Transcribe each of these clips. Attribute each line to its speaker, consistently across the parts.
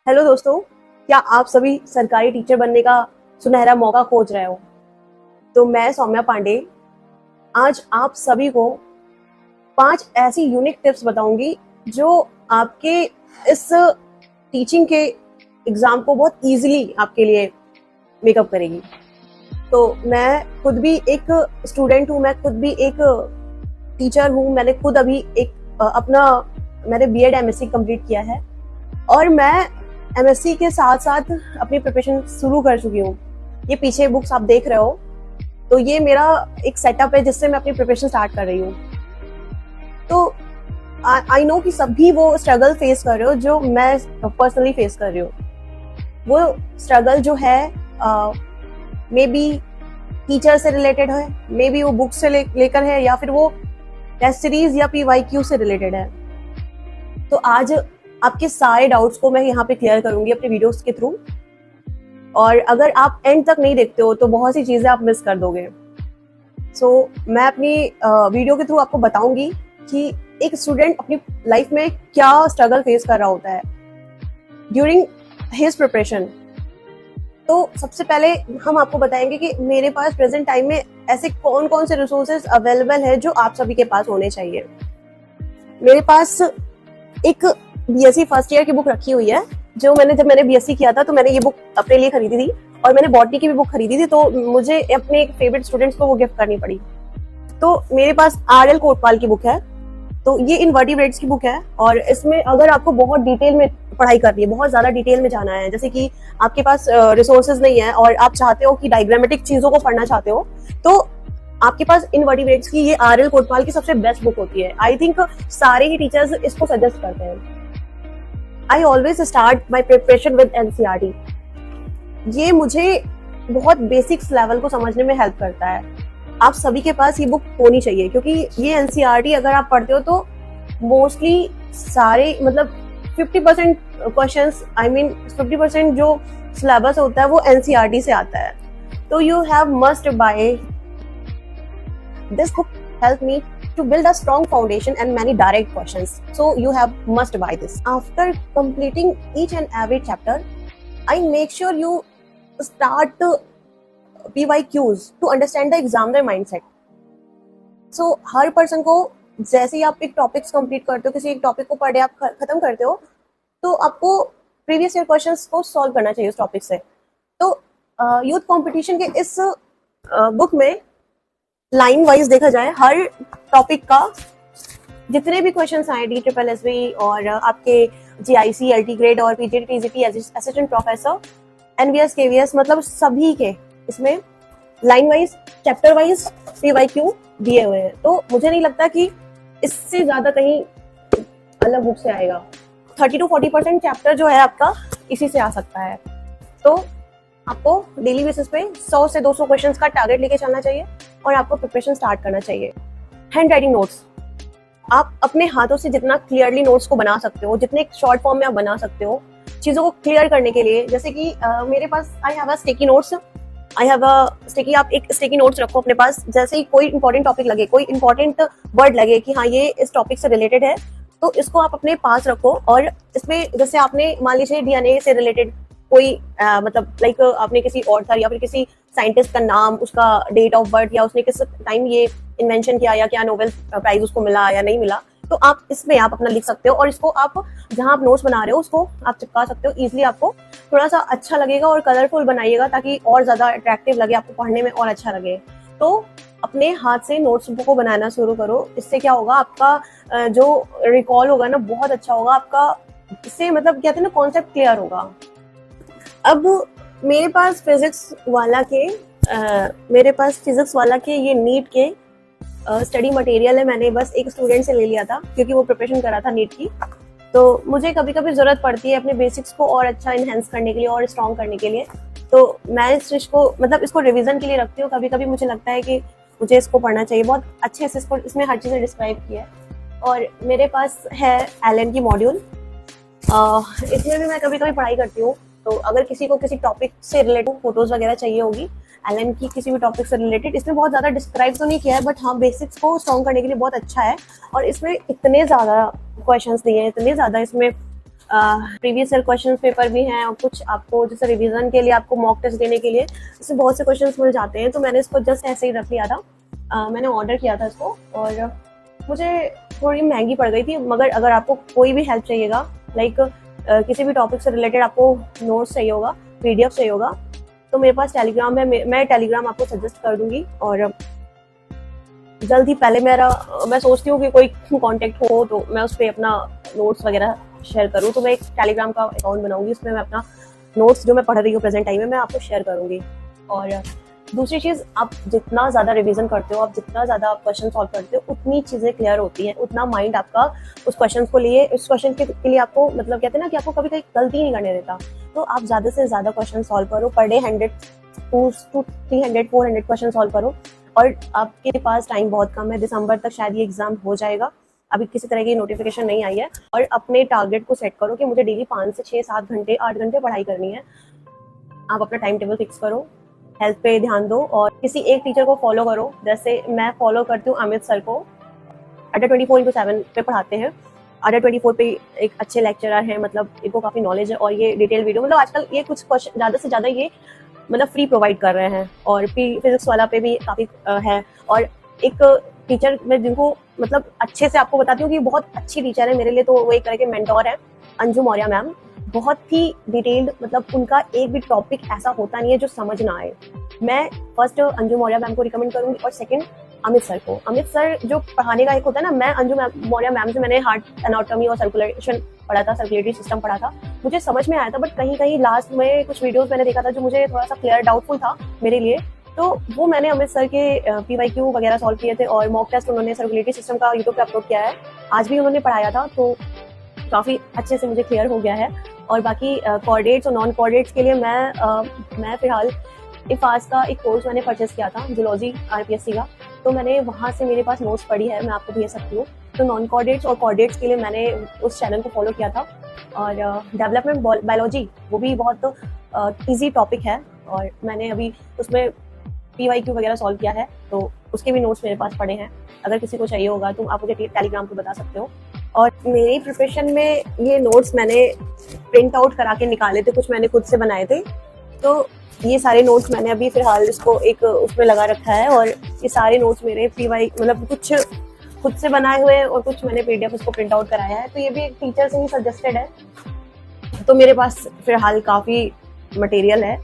Speaker 1: Hello दोस्तों, क्या आप सभी सरकारी टीचर बनने का सुनहरा मौका खोज रहे हो? तो मैं सौम्या पांडे आज आप सभी को 5 ऐसी यूनिक टिप्स बताऊंगी जो आपके इस टीचिंग के एग्जाम को बहुत इजीली आपके लिए मेकअप करेगी। तो मैं खुद भी एक स्टूडेंट हूँ, मैं खुद भी एक टीचर हूँ। मैंने खुद अभी मैंने बीएड एमएससी कंप्लीट किया है और मैं एमएससी के साथ साथ अपनी प्रिपरेशन शुरू कर चुकी हूँ। ये पीछे बुक्स आप देख रहे हो, तो ये मेरा एक सेटअप है जिससे मैं अपनी प्रिपरेशन स्टार्ट कर रही हूँ। तो आई नो कि सभी वो स्ट्रगल फेस कर रहे हो जो मैं पर्सनली फेस कर रही हूँ। वो स्ट्रगल जो है मे बी टीचर से रिलेटेड है, मे बी वो बुक से लेकर है, या फिर वो टेस्ट सीरीज या PYQ से रिलेटेड है। तो आज आपके सारे डाउट्स को मैं यहाँ पे क्लियर करूंगी अपने वीडियोस के थ्रू। और अगर आप एंड तक नहीं देखते हो तो बहुत सी चीजें आप मिस कर दोगे। मैं अपनी वीडियो के थ्रू आपको बताऊंगी कि एक स्टूडेंट अपनी लाइफ में क्या स्ट्रगल फेस कर रहा होता है ड्यूरिंग हिज प्रिपरेशन। तो सबसे पहले हम आपको बताएंगे कि मेरे पास प्रेजेंट टाइम में ऐसे कौन कौन से रिसोर्सेज अवेलेबल है जो आप सभी के पास होने चाहिए। मेरे पास एक बीएससी फर्स्ट ईयर की बुक रखी हुई है, जो जब मैंने बीएससी किया था तो मैंने ये बुक अपने लिए खरीदी थी, और मैंने बॉटनी की भी बुक खरीदी थी, तो मुझे अपने एक फेवरेट स्टूडेंट्स को वो गिफ्ट करनी पड़ी। तो मेरे पास RL कोटपाल की बुक है, तो ये इनवर्टिब्रेट्स की बुक है। और इसमें अगर आपको बहुत डिटेल में पढ़ाई करनी है, बहुत ज्यादा डिटेल में जाना है, जैसे कि आपके पास रिसोर्सेज नहीं है और आप चाहते हो कि डायग्रामेटिक चीजों को पढ़ना चाहते हो, तो आपके पास इनवर्टिब्रेट्स की ये RL कोटपाल की सबसे बेस्ट बुक होती है। आई थिंक सारे ही टीचर्स इसको सजेस्ट करते हैं। I always start my preparation with NCERT। ये मुझे बहुत बेसिक्स लेवल को समझने में हेल्प करता है। आप सभी के पास ये बुक होनी चाहिए, क्योंकि ये NCERT अगर आप पढ़ते हो तो मोस्टली सारे 50% क्वेश्चंस, 50% जो सिलेबस होता है वो NCERT से आता है। तो you have must buy this book, help me to build a strong foundation and many direct questions. So you have must buy this. After completing each and every chapter, I make sure you start PYQs to understand the examiner mindset. So her person को जैसे ही आप एक topics complete करते हो, किसी एक topic को पढ़े आप खत्म करते हो, तो आपको प्रीवियस ईयर क्वेश्चंस को सॉल्व करना चाहिए उस टॉपिक से। तो यूथ कंपटीशन के इस बुक में लाइन वाइज देखा जाए, हर टॉपिक का जितने भी क्वेश्चंस आए, DSSB और आपके GIC, LT ग्रेड और PGT, TGT, assistant professor, NVS, KVS, सभी के इसमें line wise, chapter wise PYQ दिए हुए हैं। तो मुझे नहीं लगता कि इससे ज्यादा कहीं अलग बुक से आएगा। 30 to 40% चैप्टर जो है आपका इसी से आ सकता है। तो आपको डेली बेसिस पे 100 से 200 क्वेश्चंस का टारगेट लेके चलना चाहिए और आपको प्रिपरेशन स्टार्ट करना चाहिए। हैंड राइटिंग नोट्स, आप अपने हाथों से जितना क्लियरली नोट्स को बना सकते हो, जितने शॉर्ट फॉर्म में आप बना सकते हो चीजों को क्लियर करने के लिए, जैसे कि मेरे पास I have a sticky notes. आप एक स्टिकी नोट्स रखो अपने पास। जैसे ही कोई इंपॉर्टेंट टॉपिक लगे, कोई इंपॉर्टेंट वर्ड लगे कि हाँ ये इस टॉपिक से रिलेटेड है, तो इसको आप अपने पास रखो। और इसमें जैसे आपने मान लीजिए DNA से रिलेटेड कोई आपने किसी ऑथर या फिर किसी साइंटिस्ट का नाम, उसका डेट ऑफ बर्थ, या उसने किस टाइम ये इन्वेंशन किया, या क्या नोबेल प्राइज उसको मिला या नहीं मिला, तो आप इसमें आप अपना लिख सकते हो। और इसको आप जहां आप नोट्स बना रहे हो उसको आप चिपका सकते हो इजिली। आपको थोड़ा सा अच्छा लगेगा और कलरफुल बनाइएगा ताकि और ज्यादा अट्रैक्टिव लगे, आपको पढ़ने में और अच्छा लगे। तो अपने हाथ से नोट्स को बनाना शुरू करो। इससे क्या होगा, आपका जो रिकॉल होगा ना बहुत अच्छा होगा आपका। इससे कहते हैं ना, कॉन्सेप्ट क्लियर होगा। अब मेरे पास फिजिक्स वाला के ये नीट के स्टडी मटेरियल है। मैंने बस एक स्टूडेंट से ले लिया था क्योंकि वो प्रिपरेशन कर रहा था नीट की। तो मुझे कभी कभी जरूरत पड़ती है अपने बेसिक्स को और अच्छा इनहेंस करने के लिए और स्ट्रॉन्ग करने के लिए। तो मैं इस चीज को इसको रिवीजन के लिए रखती हूँ। कभी कभी मुझे लगता है कि मुझे इसको पढ़ना चाहिए। बहुत अच्छे से इसमें हर चीज़ें डिस्क्राइब की है। और मेरे पास है एलन की मॉड्यूल, इसमें भी मैं कभी कभी पढ़ाई करती हूँ। तो अगर किसी को किसी टॉपिक से रिलेटेड फोटोज वगैरह चाहिए होगी एलन की किसी भी टॉपिक से रिलेटेड, इसमें बहुत ज्यादा डिस्क्राइब तो नहीं किया है, बट हाँ बेसिक्स को स्ट्रॉन्ग करने के लिए बहुत अच्छा है। और इसमें इतने ज्यादा क्वेश्चंस दिए हैं, इतने ज्यादा इसमें प्रीवियस ईयर क्वेश्चन पेपर भी हैं और कुछ आपको जैसे रिवीजन के लिए आपको मॉक टेस्ट देने के लिए इससे बहुत से क्वेश्चंस मिल जाते हैं। तो मैंने इसको जस्ट ऐसे ही रख लिया था, मैंने ऑर्डर किया था इसको और मुझे थोड़ी महंगी पड़ गई थी। मगर अगर आपको कोई भी हेल्प चाहिएगा, लाइक किसी भी टॉपिक से रिलेटेड आपको नोट्स चाहिए होगा, पीडीएफ चाहिए होगा, तो मेरे पास टेलीग्राम है, मैं टेलीग्राम आपको सजेस्ट कर दूंगी। और जल्द ही पहले मैं सोचती हूँ कि कोई कांटेक्ट हो तो मैं उस पर अपना नोट्स वगैरह शेयर करूँ, तो मैं एक टेलीग्राम का अकाउंट बनाऊंगी, उसमें मैं अपना नोट्स जो मैं पढ़ रही हूँ प्रेजेंट टाइम में मैं आपको शेयर करूंगी। और दूसरी चीज, आप जितना ज्यादा रिवीजन करते हो, आप जितना ज्यादा क्वेश्चन सॉल्व करते हो, उतनी चीजें क्लियर होती हैं, उतना माइंड आपका उस क्वेश्चन को लिए उस क्वेश्चन के लिए आपको मतलब कहते हैं ना कि आपको कभी कभी गलती नहीं करने देता। तो आप ज्यादा से ज्यादा क्वेश्चन सॉल्व करो, per day 100 to 300 400 question solve करो। और आपके पास टाइम बहुत कम है, दिसंबर तक शायद ये एग्जाम हो जाएगा, अभी किसी तरह की नोटिफिकेशन नहीं आई है। और अपने टारगेट को सेट करो कि मुझे डेली 5 से 6 7 घंटे 8 घंटे पढ़ाई करनी है। आप अपना टाइम टेबल फिक्स करो, हेल्थ पे ध्यान दो और किसी एक टीचर को फॉलो करो। जैसे मैं फॉलो करती हूँ अमित सर को, अडर 24/7 पे पढ़ाते हैं। अडर 24 पे एक अच्छे लेक्चरर हैं, मतलब इनको काफी नॉलेज है और ये डिटेल वीडियो मतलब आजकल ये कुछ क्वेश्चन ज्यादा से ज्यादा ये मतलब फ्री प्रोवाइड कर रहे हैं। और फिजिक्स वाला पे भी काफी है। और एक टीचर मैं जिनको मतलब अच्छे से आपको बताती हूँ कि बहुत अच्छी टीचर है मेरे लिए, तो वो एक तरह के मेंटोर है, अंजू मौर्य मैम। बहुत ही डिटेल्ड, मतलब उनका एक भी टॉपिक ऐसा होता नहीं है जो समझ ना आए। मैं फर्स्ट अंजू मौर्य मैम को रिकमेंड करूंगी और सेकंड अमित सर को। अमित सर जो पढ़ाने का एक होता है ना, मैं अंजू मौर्य मैम से मैंने हार्ट एनाटॉमी और सर्कुलेशन पढ़ा था, सर्कुलेटरी सिस्टम पढ़ा था, मुझे समझ में आया था। बट कहीं कहीं लास्ट में कुछ वीडियोस मैंने देखा था जो मुझे थोड़ा सा क्लियर डाउटफुल था मेरे लिए, तो वो मैंने अमित सर के पीवाईक्यू वगैरह सॉल्व किए थे और मॉक टेस्ट उन्होंने सर्कुलेटरी सिस्टम का यूट्यूब पे अपलोड किया है। आज भी उन्होंने पढ़ाया था, तो काफी अच्छे से मुझे क्लियर हो गया है। और बाकी कोऑर्डिनेट्स और नॉन कोऑर्डिनेट्स के लिए मैं फिलहाल इफास का एक कोर्स मैंने परचेस किया था, जूलॉजी आरपीएससी का, तो मैंने वहां से मेरे पास नोट्स पड़ी है, मैं आपको भेज सकती हूँ। तो नॉन कोऑर्डिनेट्स और कोऑर्डिनेट्स के लिए मैंने उस चैनल को फॉलो किया था। और डेवलपमेंट बायोलॉजी वो भी बहुत इजी टॉपिक है और मैंने अभी उसमें पीवाईक्यू वगैरह सॉल्व किया है, तो उसके भी नोट्स मेरे पास पड़े हैं। अगर किसी को चाहिए होगा तो आप मुझे टेलीग्राम पे बता सकते हो। और मेरी प्रिपरेशन में ये नोट्स मैंने प्रिंट आउट करा के निकाले थे, कुछ मैंने खुद से बनाए थे। तो ये सारे नोट्स मैंने अभी फिलहाल इसको एक उसमें लगा रखा है और ये सारे नोट्स मेरे पीवाई मतलब कुछ खुद से बनाए हुए और कुछ मैंने पीडीएफ उसको प्रिंट आउट कराया है। तो ये भी एक टीचर से ही सजेस्टेड है, तो मेरे पास फिलहाल काफी मटेरियल है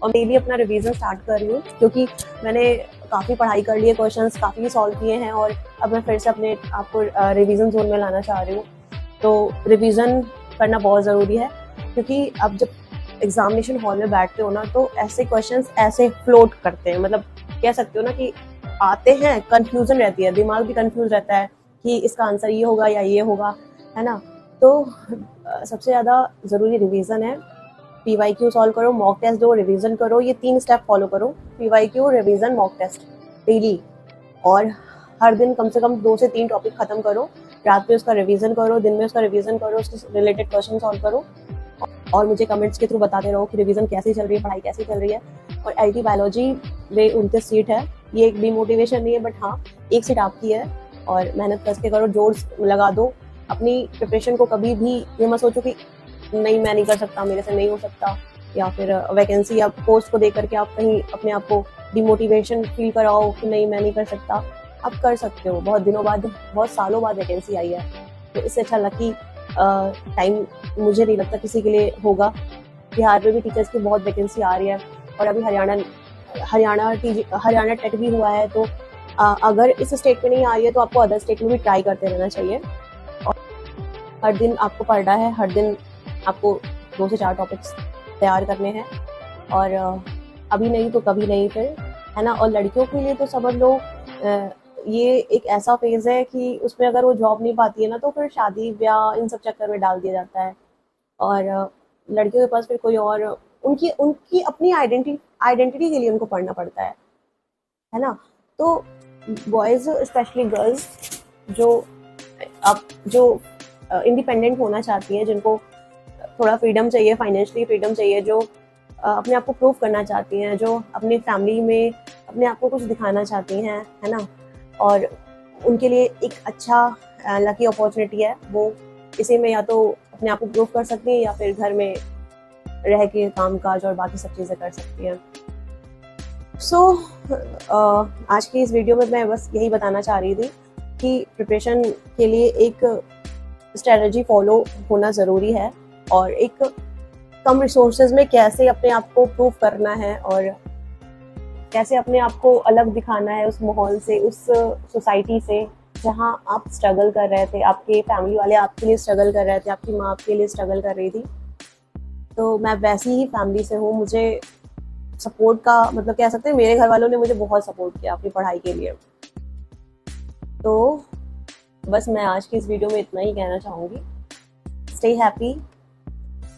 Speaker 1: और डेली अपना रिवीजन स्टार्ट कर रही हूँ, क्योंकि मैंने काफी पढ़ाई कर ली है, क्वेश्चंस काफी सॉल्व किए हैं और अब मैं फिर से अपने आपको रिवीजन जोन में लाना चाह रही हूँ। तो रिवीजन करना बहुत जरूरी है, क्योंकि अब जब एग्जामिनेशन हॉल में बैठते हो ना, तो ऐसे क्वेश्चंस ऐसे फ्लोट करते हैं, मतलब कह सकते हो ना कि आते हैं, कंफ्यूजन रहती है, दिमाग भी कंफ्यूज रहता है कि इसका आंसर ये होगा या ये होगा, है ना। तो सबसे ज्यादा जरूरी रिवीजन है। पीवाईक्यू सॉल्व करो, मॉक टेस्ट दो, रिवीजन करो, ये 3 स्टेप फॉलो करो, PYQ, revision, mock test daily. और हर दिन कम से कम 2 से 3 टॉपिक खत्म करो, रात में उसका रिवीजन करो, दिन में उसका रिवीजन करो, उसके रिलेटेड क्वेश्चन सॉल्व करो और मुझे कमेंट्स के थ्रू बताते रहो कि रिवीजन कैसी चल रही है, पढ़ाई कैसी चल रही है। और आईटी बायोलॉजी में 29 सीट है, ये एक डिमोटिवेशन नहीं है, बट हाँ 1 सीट आपकी है और मेहनत करके करो, जोर लगा दो अपनी प्रिपरेशन को। कभी भी ये मत सोचो कि नहीं मैं नहीं कर सकता, मेरे से नहीं हो सकता, या फिर वैकेंसी या पोस्ट को देख करके आप कहीं अपने आप को डिमोटिवेशन फील कराओ कि नहीं मैं नहीं कर सकता। आप कर सकते हो, बहुत दिनों बाद, बहुत सालों बाद वैकेंसी आई है, तो इससे अच्छा लकी टाइम मुझे नहीं लगता किसी के लिए होगा। बिहार में भी टीचर्स की बहुत वैकेंसी आ रही है और अभी हरियाणा टेट भी हुआ है, तो अगर इस स्टेट में नहीं आ रही है तो आपको अदर स्टेट में भी ट्राई करते रहना चाहिए। और हर दिन आपको पढ़ना है, हर दिन आपको 2 से 4 टॉपिक्स तैयार करने हैं और अभी नहीं तो कभी नहीं फिर, है ना। और लड़कियों के लिए तो समझ लो ये एक ऐसा फेज है कि उसमें अगर वो जॉब नहीं पाती है ना, तो फिर शादी ब्याह इन सब चक्कर में डाल दिया जाता है और लड़कियों के पास फिर कोई और उनकी उनकी अपनी आइडेंटिटी के लिए उनको पढ़ना पड़ता है ना। तो बॉयज स्पेशली गर्ल्स जो इंडिपेंडेंट होना चाहती हैं, जिनको थोड़ा फ्रीडम चाहिए, फाइनेंशियली फ्रीडम चाहिए, जो अपने आप को प्रूव करना चाहती हैं, जो अपनी फैमिली में अपने आप को कुछ दिखाना चाहती हैं, है ना, और उनके लिए एक अच्छा लकी अपॉर्चुनिटी है वो इसी में या तो अपने आप को प्रूव कर सकती हैं या फिर घर में रह के काम काज और बाकी सब चीज़ें कर सकती हैं। सो आज की इस वीडियो में मैं बस यही बताना चाह रही थी कि प्रिपरेशन के लिए एक स्ट्रेटजी फॉलो होना ज़रूरी है और एक कम रिसोर्सेज में कैसे अपने आप को प्रूव करना है और कैसे अपने आप को अलग दिखाना है उस माहौल से, उस सोसाइटी से जहाँ आप स्ट्रगल कर रहे थे, आपके फैमिली वाले आपके लिए स्ट्रगल कर रहे थे, आपकी माँ आपके लिए स्ट्रगल कर रही थी। तो मैं वैसी ही फैमिली से हूँ। मुझे सपोर्ट का मतलब कह सकते हैं मेरे घर वालों ने मुझे बहुत सपोर्ट किया अपनी पढ़ाई के लिए। तो बस मैं आज की इस वीडियो में इतना ही कहना चाहूँगी। Stay happy,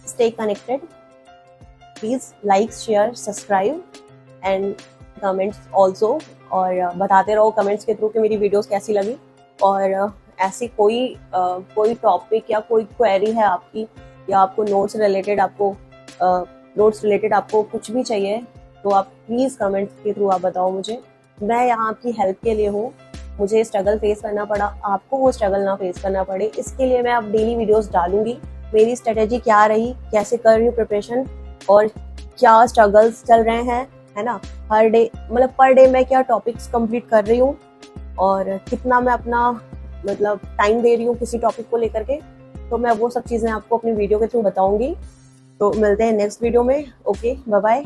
Speaker 1: stay connected, please like, share, subscribe and comments also, और बताते रहो कमेंट्स के थ्रू कि मेरी वीडियोस कैसी लगी। और ऐसी कोई टॉपिक या कोई क्वेरी है आपकी, या आपको नोट्स रिलेटेड आपको कुछ भी चाहिए तो आप प्लीज़ कमेंट्स के थ्रू आप बताओ मुझे। मैं यहाँ आपकी हेल्प के लिए हूँ। मुझे स्ट्रगल फेस करना पड़ा, आपको वो स्ट्रगल ना फेस करना पड़े, इसके लिए मैं अब डेली वीडियोस डालूंगी। मेरी स्ट्रेटेजी क्या रही, कैसे कर रही हूँ प्रिपरेशन और क्या स्ट्रगल्स चल रहे हैं, है ना। हर डे मतलब पर डे मैं क्या टॉपिक्स कंप्लीट कर रही हूँ और कितना मैं अपना मतलब टाइम दे रही हूँ किसी टॉपिक को लेकर के, तो मैं वो सब चीज़ें आपको अपनी वीडियो के थ्रू बताऊंगी। तो मिलते हैं नेक्स्ट वीडियो में। Okay, bye bye.